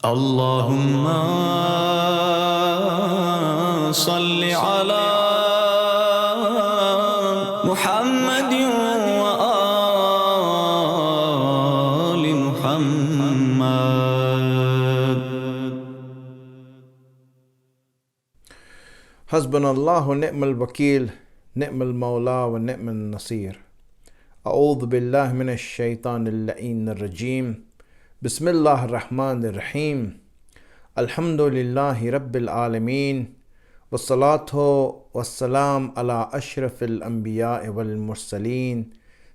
اللهم صل على محمد وآل محمد. حسبنا الله ونعم الوكيل نعم المولى ونعم النصير. أعوذ بالله من الشيطان اللعين الرجيم. بسم الله الرحمن الرحيم. الحمد لله رب العالمين والصلاة والسلام على أشرف الأنبياء والمرسلين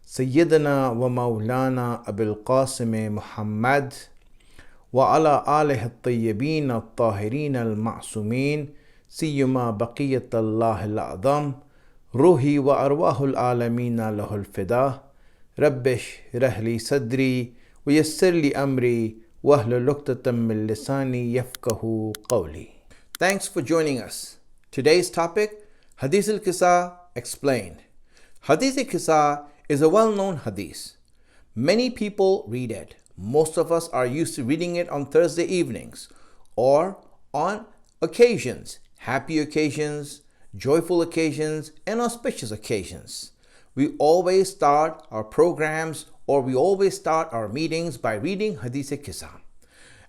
سيدنا ومولانا أبي القاسم محمد وعلى آله الطيبين الطاهرين المعصومين سيما بقية الله الأعظم روحي وأرواح العالمين له الفداء. رب اشرح لي صدري ويسر لي أمري واحلل عقدة من لساني يفقهوا قولي. Thanks for joining us. Today's topic, Hadith al-Kisa explained. Hadith Kisa is a well-known hadith. Many people read it. Most of us are used to reading it on Thursday evenings or on occasions, happy occasions, joyful occasions, and auspicious occasions. We always start our programs or we always start our meetings by reading Hadith Kisa.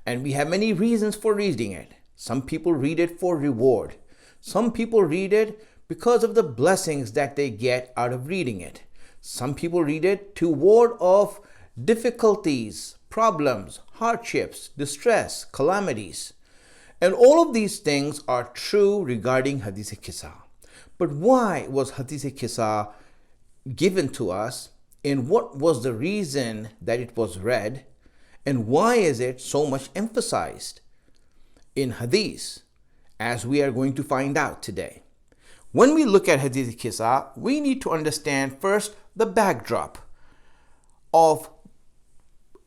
And we have many reasons for reading it. Some people read it for reward. Some people read it because of the blessings that they get out of reading it. Some people read it to ward off difficulties, problems, hardships, distress, calamities. And all of these things are true regarding Hadith Kisa. But why was Hadith Kisa given to us? And what was the reason that it was read? And why is it so much emphasized in Hadith, as we are going to find out today? When we look at Hadith Kisa, we need to understand first the backdrop of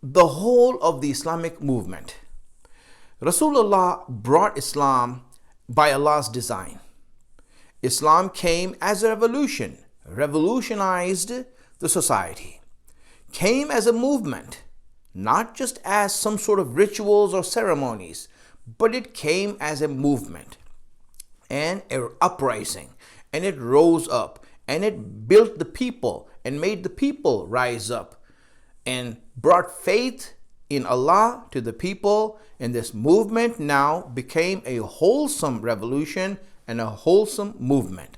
the whole of the Islamic movement. Rasulullah brought Islam by Allah's design. Islam came as a revolution, revolutionized the society, came as a movement, not just as some sort of rituals or ceremonies, but it came as a movement and an uprising, and it rose up and it built the people and made the people rise up and brought faith in Allah to the people. And this movement now became a wholesome revolution and a wholesome movement.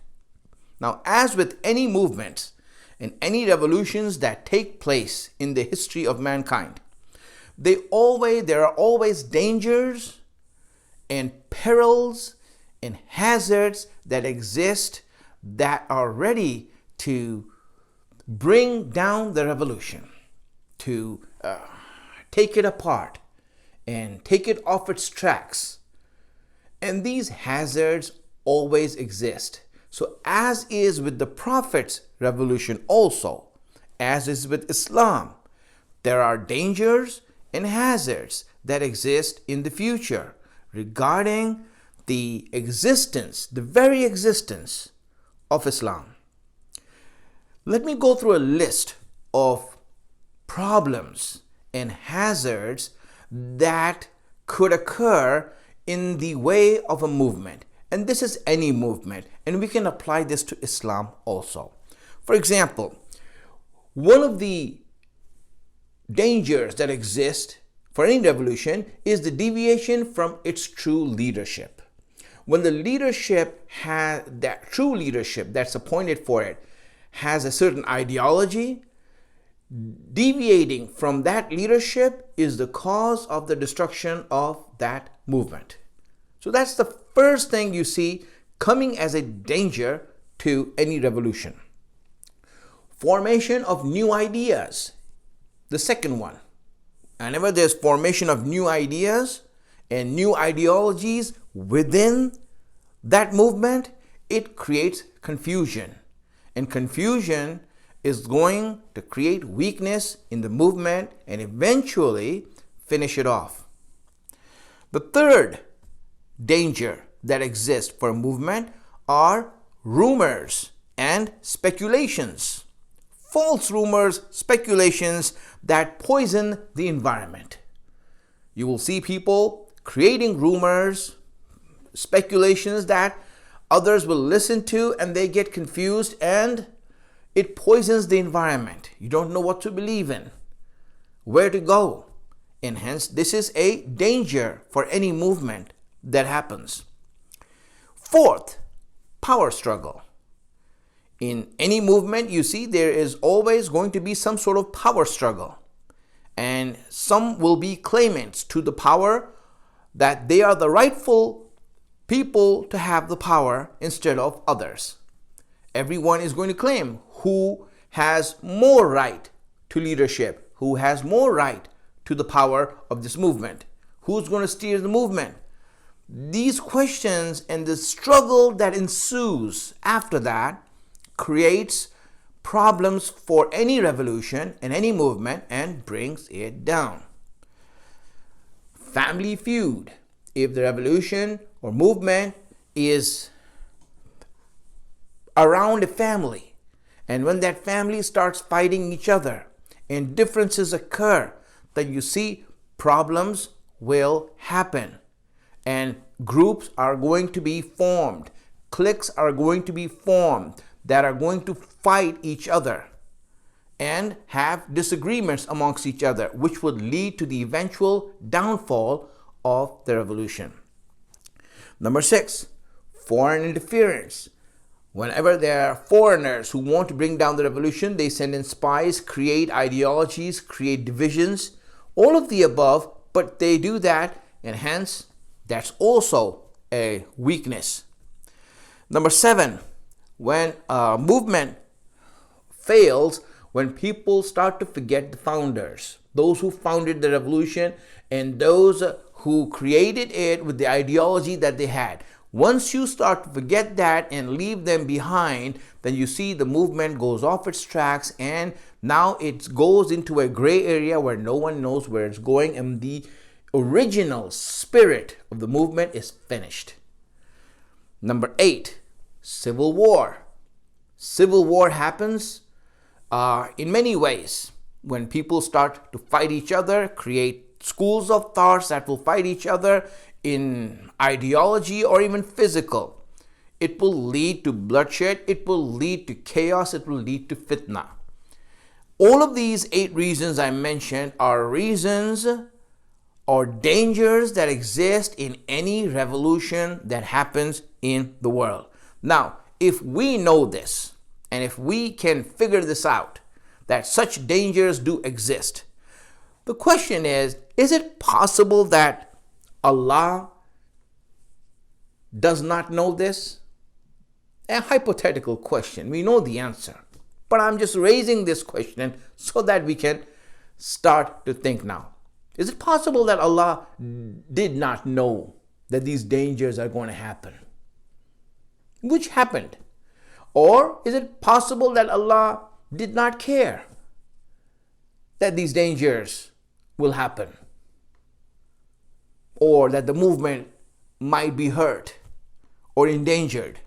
Now, as with any movements and any revolutions that take place in the history of mankind, there are always dangers and perils and hazards that exist that are ready to bring down the revolution, to take it apart and take it off its tracks. And these hazards always exist. So as is with the Prophet's revolution also, as is with Islam, there are dangers and hazards that exist in the future regarding the existence, the very existence of Islam. Let me go through a list of problems and hazards that could occur in the way of a movement. And this is any movement, and we can apply this to Islam also. For example, one of the dangers that exist for any revolution is the deviation from its true leadership. When the leadership that true leadership that's appointed for it has a certain ideology, deviating from that leadership is the cause of the destruction of that movement. So that's the first thing you see coming as a danger to any revolution. Formation of new ideas, the second one. Whenever there's formation of new ideas and new ideologies within that movement, it creates confusion. And confusion is going to create weakness in the movement and eventually finish it off. The third danger that exists for a movement are rumors and speculations. False rumors, speculations that poison the environment. You will see people creating rumors, speculations that others will listen to, and they get confused, and it poisons the environment. You don't know what to believe in, where to go. And hence, this is a danger for any movement that happens. Fourth, power struggle. In any movement, you see, there is always going to be some sort of power struggle. And some will be claimants to the power, that they are the rightful people to have the power instead of others. Everyone is going to claim who has more right to leadership, who has more right to the power of this movement, who's going to steer the movement. These questions and the struggle that ensues after that creates problems for any revolution and any movement and brings it down. Family feud. If the revolution or movement is around a family, and when that family starts fighting each other and differences occur, then you see problems will happen, and groups are going to be formed, cliques are going to be formed that are going to fight each other and have disagreements amongst each other, which would lead to the eventual downfall of the revolution. Number 6, foreign interference. Whenever there are foreigners who want to bring down the revolution, they send in spies, create ideologies, create divisions, all of the above, but they do that, and hence that's also a weakness. Number 7, when a movement fails, when people start to forget the founders, those who founded the revolution and those who created it with the ideology that they had. Once you start to forget that and leave them behind, then you see the movement goes off its tracks, and now it goes into a gray area where no one knows where it's going, and the original spirit of the movement is finished. Number 8, civil war. Civil war happens in many ways. When people start to fight each other, create schools of thoughts that will fight each other in ideology or even physical, it will lead to bloodshed, it will lead to chaos, it will lead to fitna. All of these 8 reasons I mentioned are reasons or dangers that exist in any revolution that happens in the world. Now, if we know this, and if we can figure this out, that such dangers do exist, the question is it possible that Allah does not know this? A hypothetical question. We know the answer, but I'm just raising this question so that we can start to think now. Is it possible that Allah did not know that these dangers are going to happen? Which happened? Or is it possible that Allah did not care that these dangers will happen, or that the movement might be hurt or endangered?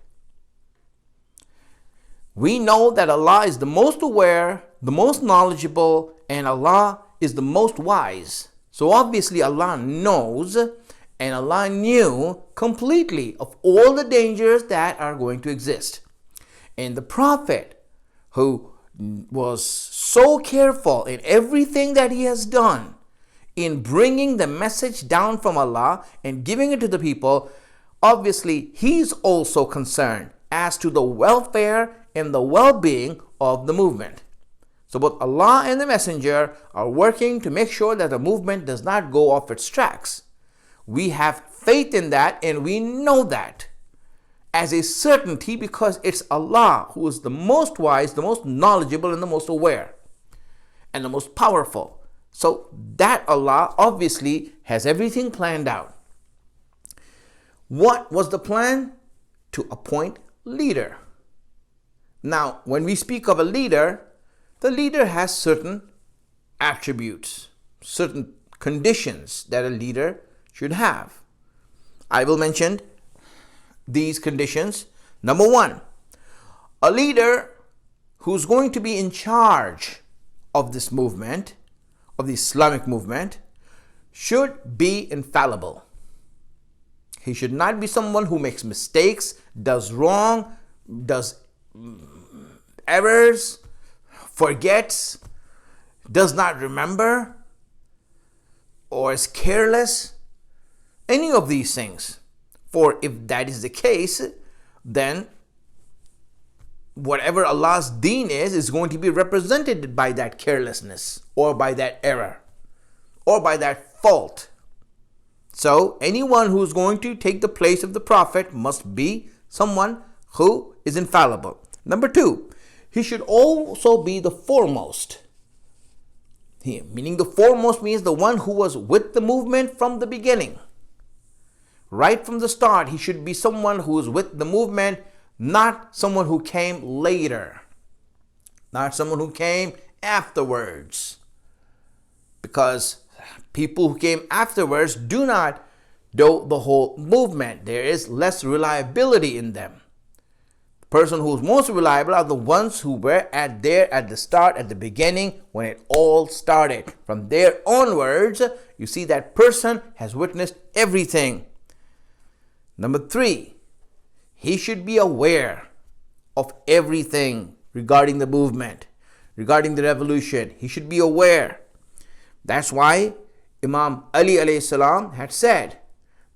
We know that Allah is the most aware, the most knowledgeable, and Allah is the most wise. So obviously Allah knows, and Allah knew completely of all the dangers that are going to exist. And the Prophet, who was so careful in everything that he has done in bringing the message down from Allah and giving it to the people, obviously he's also concerned as to the welfare and the well-being of the movement. So both Allah and the Messenger are working to make sure that the movement does not go off its tracks. We have faith in that, and we know that as a certainty because it's Allah who is the most wise, the most knowledgeable, and the most aware, and the most powerful. So that Allah obviously has everything planned out. What was the plan? To appoint leader. Now, when we speak of a leader, the leader has certain attributes, certain conditions that a leader should have. I will mention these conditions. Number 1, a leader who's going to be in charge of this movement, of the Islamic movement, should be infallible. He should not be someone who makes mistakes, does wrong, does errors, forgets, does not remember, or is careless. Any of these things. For if that is the case, then whatever Allah's deen is going to be represented by that carelessness, or by that error, or by that fault. So anyone who is going to take the place of the Prophet must be someone who is infallible. Number two, he should also be the foremost. Meaning the foremost means the one who was with the movement from the beginning. Right from the start, he should be someone who is with the movement, not someone who came later, not someone who came afterwards. Because people who came afterwards do not do the whole movement. There is less reliability in them. The person who is most reliable are the ones who were at the start, at the beginning, when it all started. From there onwards, you see that person has witnessed everything. Number three, he should be aware of everything regarding the movement, regarding the revolution. He should be aware. That's why Imam Ali alayhi salam had said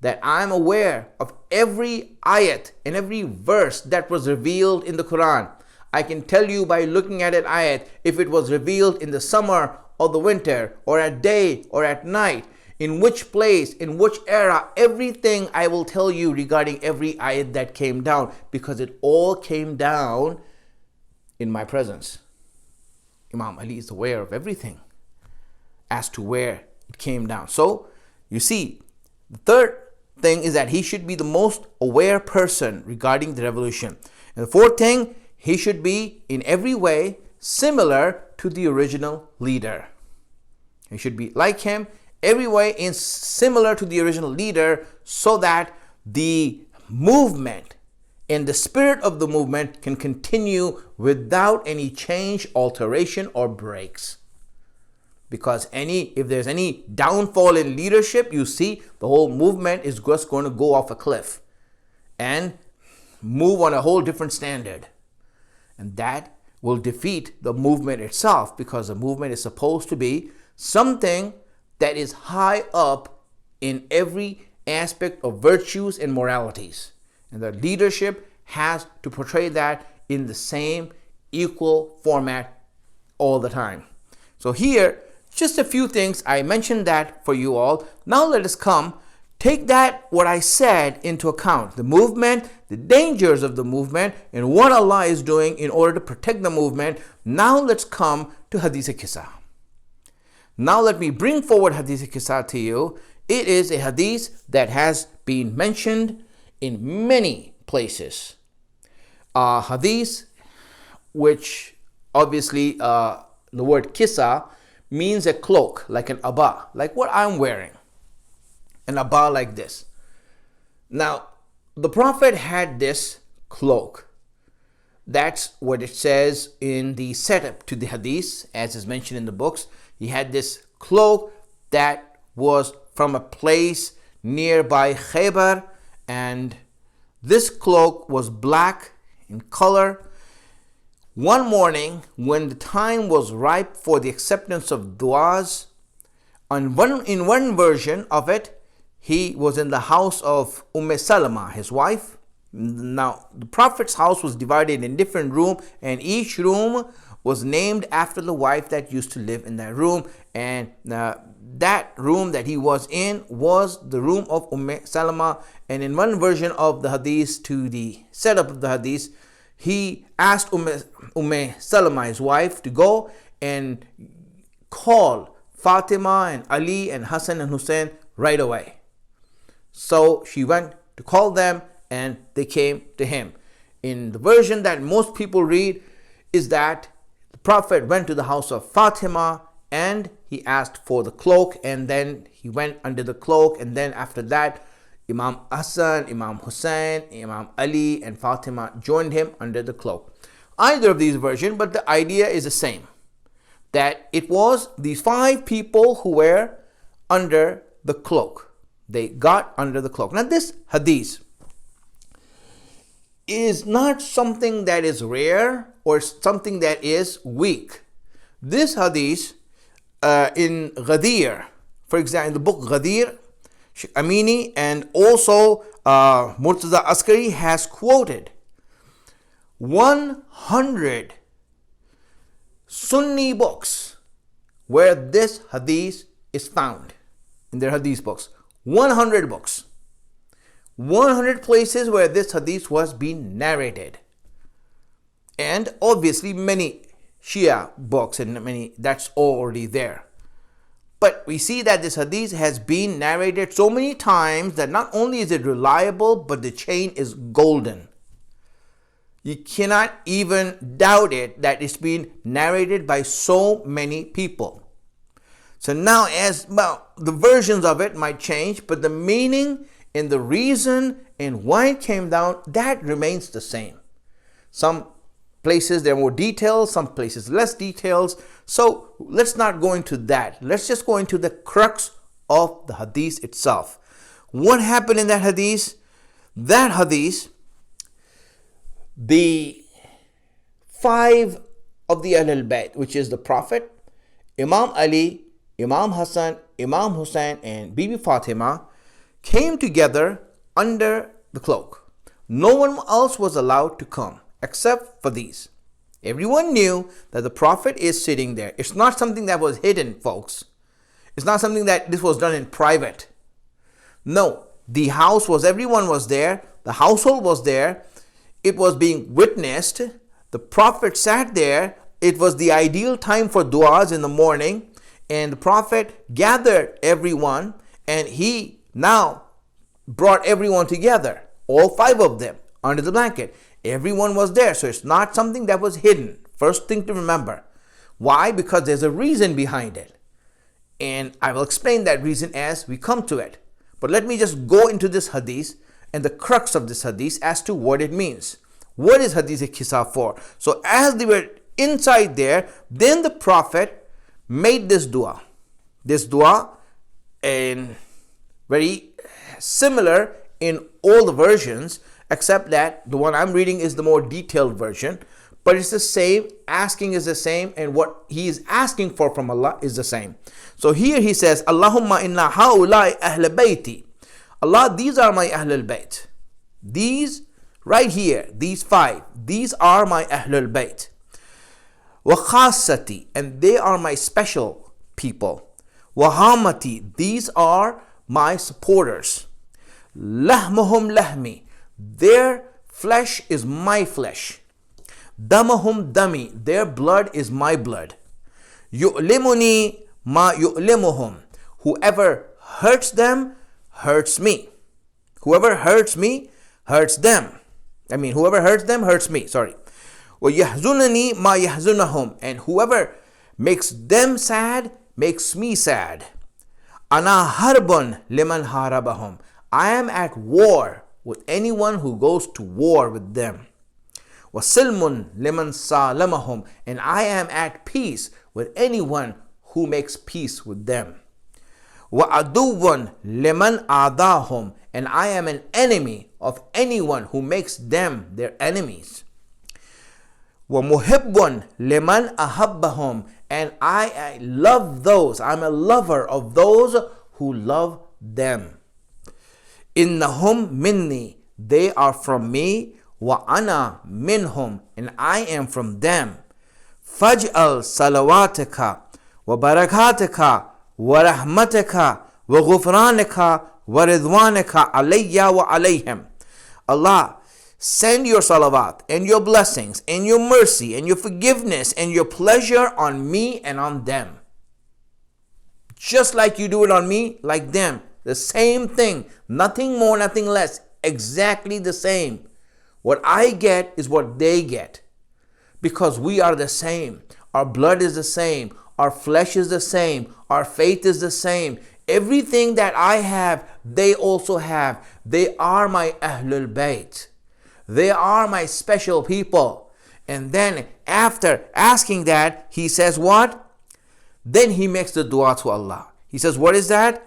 that I am aware of every ayat and every verse that was revealed in the Quran. I can tell you by looking at an ayat if it was revealed in the summer or the winter, or at day or at night, in which place, in which era. Everything I will tell you regarding every ayat that came down, because it all came down in my presence. Imam Ali is aware of everything as to where it came down. So you see, the third thing is that he should be the most aware person regarding the revolution. And the fourth thing, he should be in every way similar to the original leader. He should be like him, every way in similar to the original leader, so that the movement and the spirit of the movement can continue without any change, alteration, or breaks. Because if there's any downfall in leadership, you see the whole movement is just going to go off a cliff and move on a whole different standard. And that will defeat the movement itself, because the movement is supposed to be something that is high up in every aspect of virtues and moralities. And the leadership has to portray that in the same equal format all the time. So here, just a few things. I mentioned that for you all. Now let us take that what I said into account. The movement, the dangers of the movement, and what Allah is doing in order to protect the movement. Now let's come to Hadith Kisa. Now let me bring forward Hadith Kisa to you. It is a hadith that has been mentioned in many places. Hadith, which obviously the word Kisa means a cloak, like an al-ʿAbāʻ, like what I'm wearing. An al-ʿAbāʻ like this. Now, the Prophet had this cloak. That's what it says in the setup to the hadith, as is mentioned in the books. He had this cloak that was from a place nearby Khaybar, and this cloak was black in color. One morning, when the time was ripe for the acceptance of du'as, in one version of it, he was in the house of Salama, his wife. Now, the Prophet's house was divided in different rooms, and each room was named after the wife that used to live in that room. And that room that he was in was the room of Salama. And in one version of the hadith, to the setup of the hadith, he asked Salama, his wife, to go and call Fatimah and Ali and Hassan and Husayn right away. So she went to call them, and they came to him. In the version that most people read is that the Prophet went to the house of Fatimah and he asked for the cloak, and then he went under the cloak, and then after that Imam Hassan, Imam Husayn, Imam Ali and Fatima joined him under the cloak. Either of these versions, but the idea is the same, that it was these 5 people who were under the cloak. They got under the cloak. Now this hadith is not something that is rare or something that is weak. This hadith in Ghadir, for example, in the book Ghadir, Amini and also Murtaza Askari has quoted 100 Sunni books where this hadith is found in their hadith books. 100 books. 100 places where this hadith was being narrated. And obviously many Shia books and many, that's already there. But we see that this hadith has been narrated so many times that not only is it reliable, but the chain is golden. You cannot even doubt it that it's been narrated by so many people. So now, as well, the versions of it might change, but the meaning and the reason and why it came down, that remains the same. Some places there are more details, some places less details. So let's not go into that. Let's just go into the crux of the hadith itself. What happened in that hadith? That hadith, the 5 of the al-Bayt, which is the Prophet, Imam Ali, Imam Hassan, Imam Husayn, and Bibi Fatimah, came together under the cloak. No one else was allowed to come except for these. Everyone knew that the Prophet is sitting there. It's not something that was hidden, folks. It's not something that this was done in private. No, the house was, everyone was there. The household was there. It was being witnessed. The Prophet sat there. It was the ideal time for du'as in the morning. And the Prophet gathered everyone, and he now brought everyone together, all 5 of them, under the blanket. Everyone was there, so it's not something that was hidden. First thing to remember. Why? Because there's a reason behind it. And I will explain that reason as we come to it. But let me just go into this hadith and the crux of this hadith as to what it means. What is Hadith Kisa for? So as they were inside there, then the Prophet made this dua. This dua, and very similar in all the versions, except that the one I'm reading is the more detailed version. But it's the same, asking is the same, and what he is asking for from Allah is the same. So here he says, Allahumma inna haulai ahl bayti. Allah, these are my Ahl al-Bayt. These right here, these 5, these are my Ahl al-Bayt. Wa khassati, and they are my special people. Wa hamati, these are my supporters. Lahmuhum lahmi, their flesh is my flesh. Damahum dami, their blood is my blood. Yu'limuni ma yu'limuhum, whoever hurts them hurts me. Whoever hurts me hurts them. Whoever hurts them hurts me. Sorry. وَيَحْزُنَنِي مَا يَحْزُنَهُمْ, and whoever makes them sad makes me sad. أَنَا هَرْبٌ لِمَنْ هَارَبَهُمْ, I am at war with anyone who goes to war with them. وَسِلْمٌ لِمَنْ سَالَمَهُمْ, and I am at peace with anyone who makes peace with them. وَعَدُوٌ لِمَنْ أَعْدَاهُمْ, and I am an enemy of anyone who makes them their enemies. وَمُحِبٌ لِمَنْ أَحَبَّهُمْ, and I love those, I'm a lover of those who love them. إِنَّهُمْ مِنِّي, they are from me. وَأَنَا مِنْهُمْ, and I am from them. فَاجْعَلْ صَلَوَاتِكَ وَبَرَكَاتِكَ وَرَحْمَتِكَ وَغُفْرَانِكَ وَرِضْوَانِكَ عَلَيَّ وَعَلَيْهِمْ. Allah, send your salawat and your blessings and your mercy and your forgiveness and your pleasure on me and on them. Just like you do it on me, like them. The same thing. Nothing more, nothing less. Exactly the same. What I get is what they get. Because we are the same. Our blood is the same. Our flesh is the same. Our faith is the same. Everything that I have, they also have. They are my Ahlul Bayt. They are my special people. And then after asking that, he says what? Then he makes the dua to Allah. He says, what is that?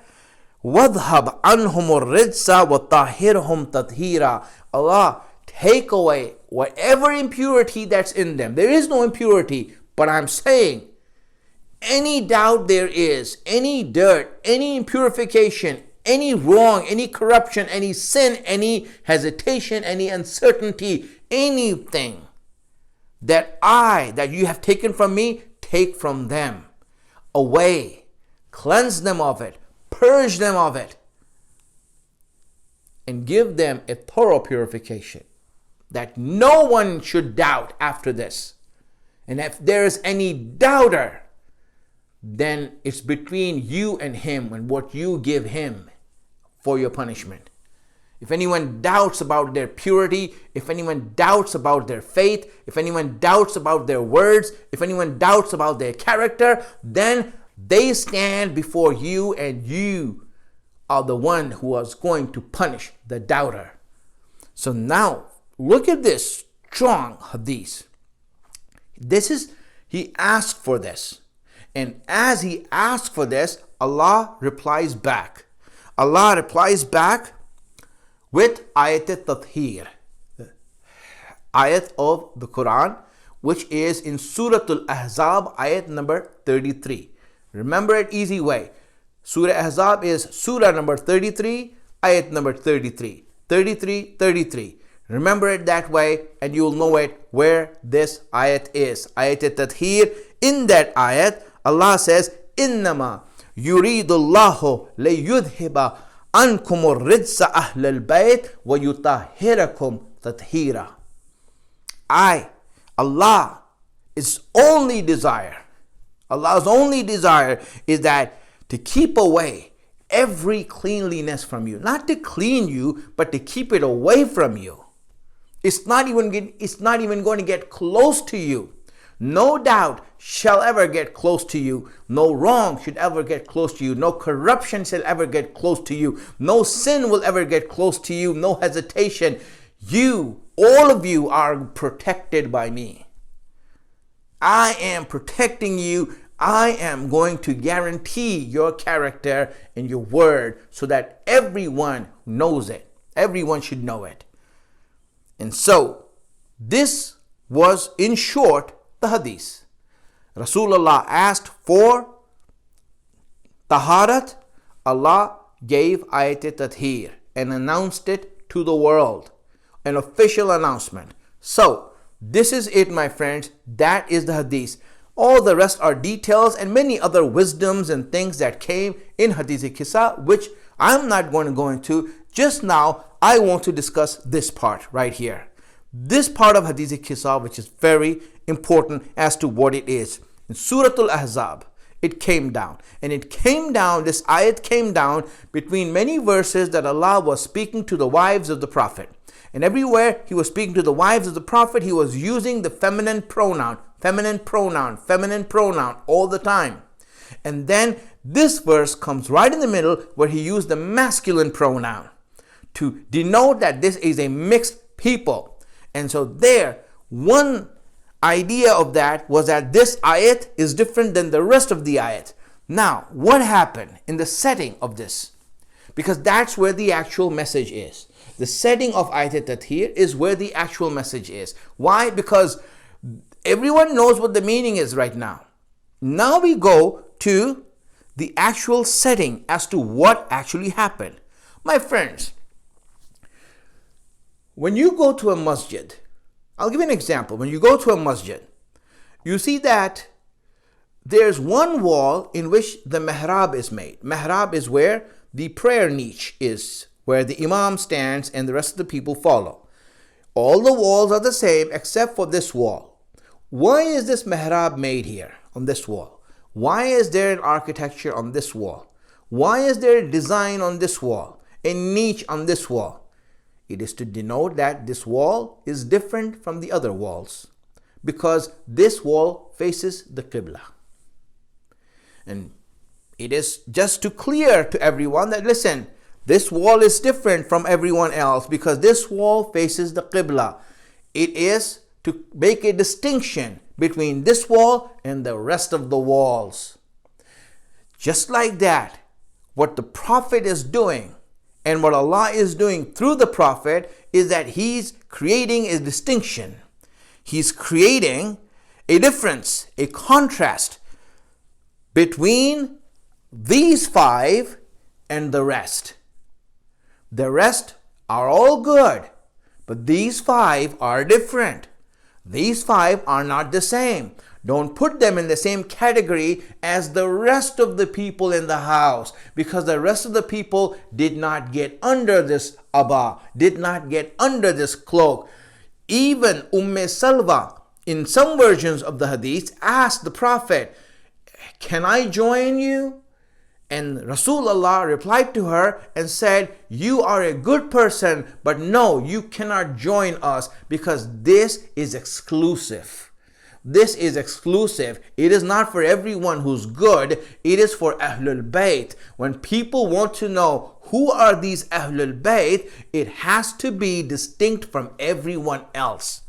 وَاذْهَبْ عَنْهُمُ الرِّجْسَ وَطَهِّرْهُمْ تَطْهِيرًا. Allah, take away whatever impurity that's in them. There is no impurity, but I'm saying any doubt there is, any dirt, any impurification, any wrong, any corruption, any sin, any hesitation, any uncertainty, anything that you have taken from me, take from them away. Cleanse them of it, purge them of it, and give them a thorough purification that no one should doubt after this. And if there is any doubter, then it's between you and him and what you give him for your punishment. If anyone doubts about their purity, if anyone doubts about their faith, if anyone doubts about their words, if anyone doubts about their character, then they stand before you and you are the one who is going to punish the doubter. So now, look at this strong hadith. He asked for this. And as he asked for this, Allah replies back. Allah replies back with ayat al-tatheer, ayat of the Quran, which is in Surah al-Ahzab, ayat number 33. Remember it easy way. Surah Ahzab is Surah number 33, ayat number 33. 33, 33. Remember it that way and you'll know it where this ayat is. Ayat al-tatheer. In that ayat, Allah says, إِنَّمَا يُرِيدُ اللَّهُ لِيُذْهِبَ عَنْكُمُ الرِّجْسَ أَهْلَ الْبَيْتِ وَيُطَهِّرَكُمْ تَطْهِيرًا. Allah's only desire is that to keep away every cleanliness from you. Not to clean you, but to keep it away from you. It's not even going to get close to you. No doubt shall ever get close to you. No wrong should ever get close to you. No corruption shall ever get close to you. No sin will ever get close to you. No hesitation. All of you are protected by me. I am protecting you. I am going to guarantee your character and your word so that everyone knows it. Everyone should know it. And so, this was in short the hadith. Rasulullah asked for taharat. Allah gave ayat al-tatheer and announced it to the world. An official announcement. So, this is it, my friends. That is the hadith. All the rest are details and many other wisdoms and things that came in Hadith Kisa, which I'm not going to go into. Just now, I want to discuss this part right here. This part of Hadith Kisa, which is very important as to what it is. In Surah al-Ahzab, it came down. And it came down, this ayat came down between many verses that Allah was speaking to the wives of the Prophet. And everywhere he was speaking to the wives of the Prophet, he was using the feminine pronoun all the time. And then this verse comes right in the middle where he used the masculine pronoun to denote that this is a mixed people. And so there, one idea of that was that this ayat is different than the rest of the ayat. Now, what happened in the setting of this? Because that's where the actual message is. The setting of ayat al-tatheer is where the actual message is. Why? Because everyone knows what the meaning is right now. Now we go to the actual setting as to what actually happened. My friends, when you go to a masjid, I'll give you an example. When you go to a masjid, you see that there's one wall in which the mihrab is made. Mihrab is where the prayer niche is, where the imam stands and the rest of the people follow. All the walls are the same except for this wall. Why is this mihrab made here on this wall? Why is there an architecture on this wall? Why is there a design on this wall? A niche on this wall? It is to denote that this wall is different from the other walls because this wall faces the Qibla. And it is just to clear to everyone that, listen, this wall is different from everyone else because this wall faces the Qibla. It is to make a distinction between this wall and the rest of the walls. Just like that, what the Prophet is doing and what Allah is doing through the Prophet is that He's creating a distinction. He's creating a difference, a contrast between these five and the rest. The rest are all good, but these five are different. These five are not the same. Don't put them in the same category as the rest of the people in the house, because the rest of the people did not get under this ʿAbāʾ, did not get under this cloak. Even Salwa, in some versions of the hadith, asked the Prophet, "Can I join you?" And Rasulullah replied to her and said, "You are a good person, but no, you cannot join us because this is exclusive. This is exclusive. It is not for everyone who's good. It is for al-Bayt. When people want to know who are these al-Bayt, it has to be distinct from everyone else.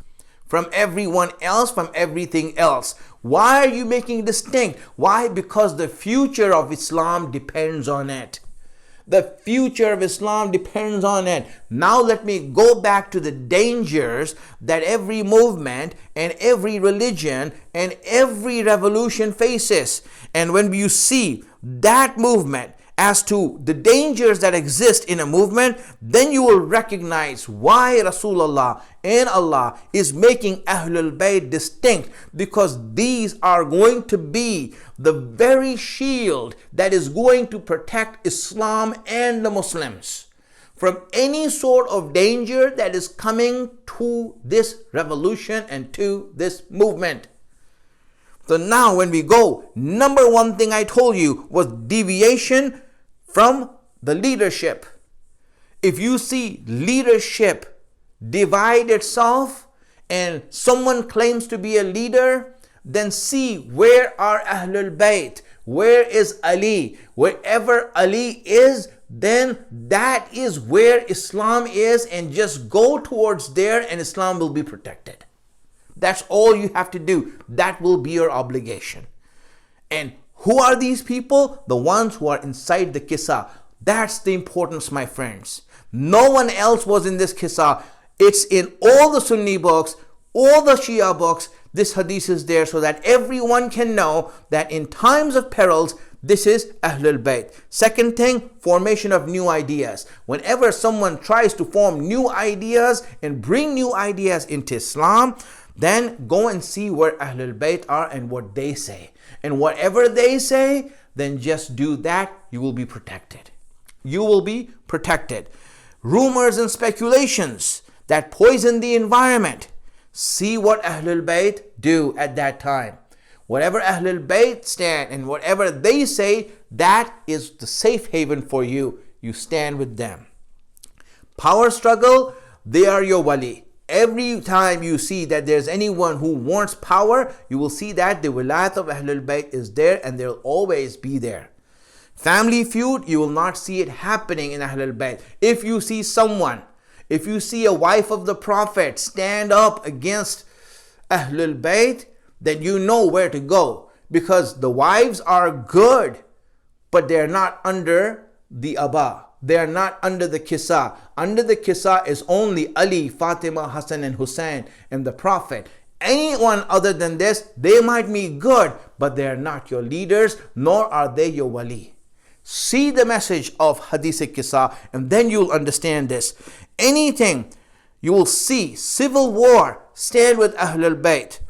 From everyone else, from everything else. Why are you making distinct? Why? Because the future of Islam depends on it. The future of Islam depends on it. Now let me go back to the dangers that every movement and every religion and every revolution faces. And when you see that movement as to the dangers that exist in a movement, then you will recognize why Rasulullah and Allah is making Ahlul Bayt distinct, because these are going to be the very shield that is going to protect Islam and the Muslims from any sort of danger that is coming to this revolution and to this movement. So now when we go, number one thing I told you was deviation from the leadership. If you see leadership divide itself and someone claims to be a leader, then see where are Ahlul Bayt, where is Ali. Wherever Ali is, then that is where Islam is, and just go towards there and Islam will be protected. That's all you have to do. That will be your obligation. And who are these people? The ones who are inside the Kisa. That's the importance, my friends. No one else was in this Kisa. It's in all the Sunni books, all the Shia books. This hadith is there so that everyone can know that in times of perils, this is Ahlul Bayt. Second thing, formation of new ideas. Whenever someone tries to form new ideas and bring new ideas into Islam, then go and see where Ahlul Bayt are and what they say. And whatever they say, then just do that. You will be protected. You will be protected. Rumors and speculations that poison the environment. See what Ahlul Bayt do at that time. Whatever Ahlul Bayt stand and whatever they say, that is the safe haven for you. You stand with them. Power struggle, they are your wali. Every time you see that there's anyone who wants power, you will see that the wilayat of Ahlul Bayt is there and they'll always be there. Family feud, you will not see it happening in Ahlul Bayt. If you see someone, if you see a wife of the Prophet stand up against Ahlul Bayt, then you know where to go, because the wives are good, but they're not under the ʿAbāʾ. They are not under the Kisa. Under the Kisa is only Ali, Fatimah, Hassan and Husayn and the Prophet. Anyone other than this, they might be good, but they are not your leaders, nor are they your wali. See the message of Hadith Kisa, and then you'll understand this. Anything you will see, civil war, stand with Ahlul Bayt.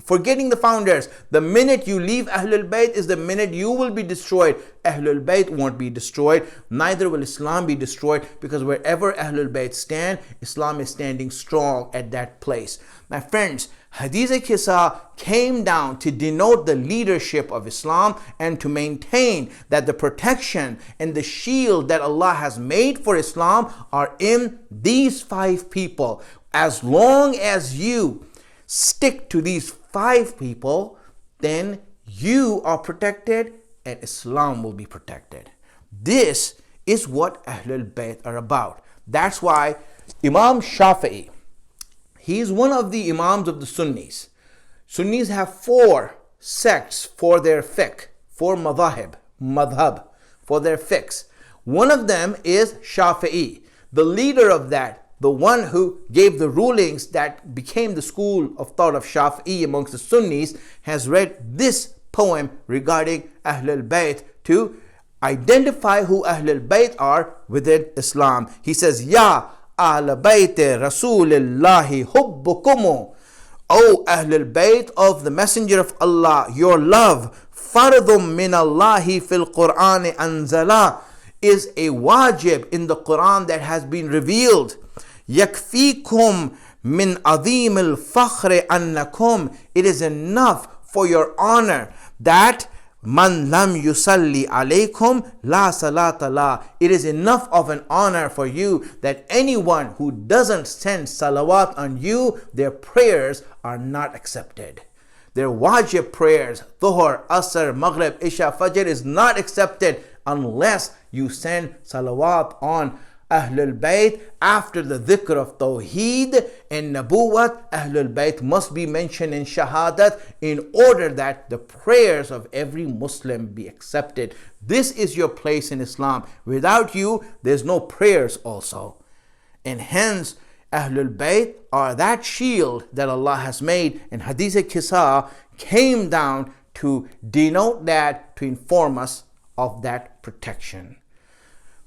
Forgetting the founders, the minute you leave Ahlul Bayt is the minute you will be destroyed. Ahlul Bayt won't be destroyed, neither will Islam be destroyed, because wherever Ahlul Bayt stand, Islam is standing strong at that place. My friends, Hadith Kisa came down to denote the leadership of Islam and to maintain that the protection and the shield that Allah has made for Islam are in these five people. As long as you stick to these five people, then you are protected and Islam will be protected. This is what Ahlul Bayt are about. That's why Imam Shafi'i, he is one of the Imams of the Sunnis. Sunnis have four sects for their fiqh, four madhahib, madhab, for their fiqh. One of them is Shafi'i. The leader of that, the one who gave the rulings that became the school of thought of Shafi'i amongst the Sunnis, has read this poem regarding Ahl al-Bayt to identify who Ahl al-Bayt are within Islam. He says, Ya al-Bayt Rasulillahi hubbukumu. O Ahl al-Bayt of the Messenger of Allah, your love, fardhum min Allahi fil क़ur'ān anzala, is a wajib in the Quran that has been revealed. Yakfikum min adim al-fakhr annakum. It is enough for your honor that man lam yusalli alaykum la salata la. It is enough of an honor for you that anyone who doesn't send salawat on you, their prayers are not accepted. Their wajib prayers, Dhuhr, Asr, Maghrib, Isha, Fajr, is not accepted unless you send salawat on Ahl al-Bayt. After the dhikr of Tawheed and Nabuwat, Ahl al-Bayt must be mentioned in Shahadat in order that the prayers of every Muslim be accepted. This is your place in Islam. Without you, there's no prayers also. And hence, Ahl al-Bayt are that shield that Allah has made, and Hadith Kisa came down to denote that, to inform us of that protection.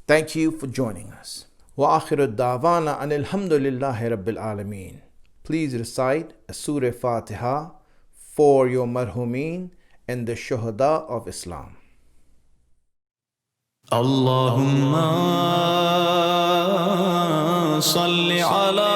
Thank you for joining us. Wa akhiru da'wana anil hamdulillahi rabbil alameen. Please recite a Surah Fatiha for your marhumeen and the shuhada of Islam. Allahumma salli ala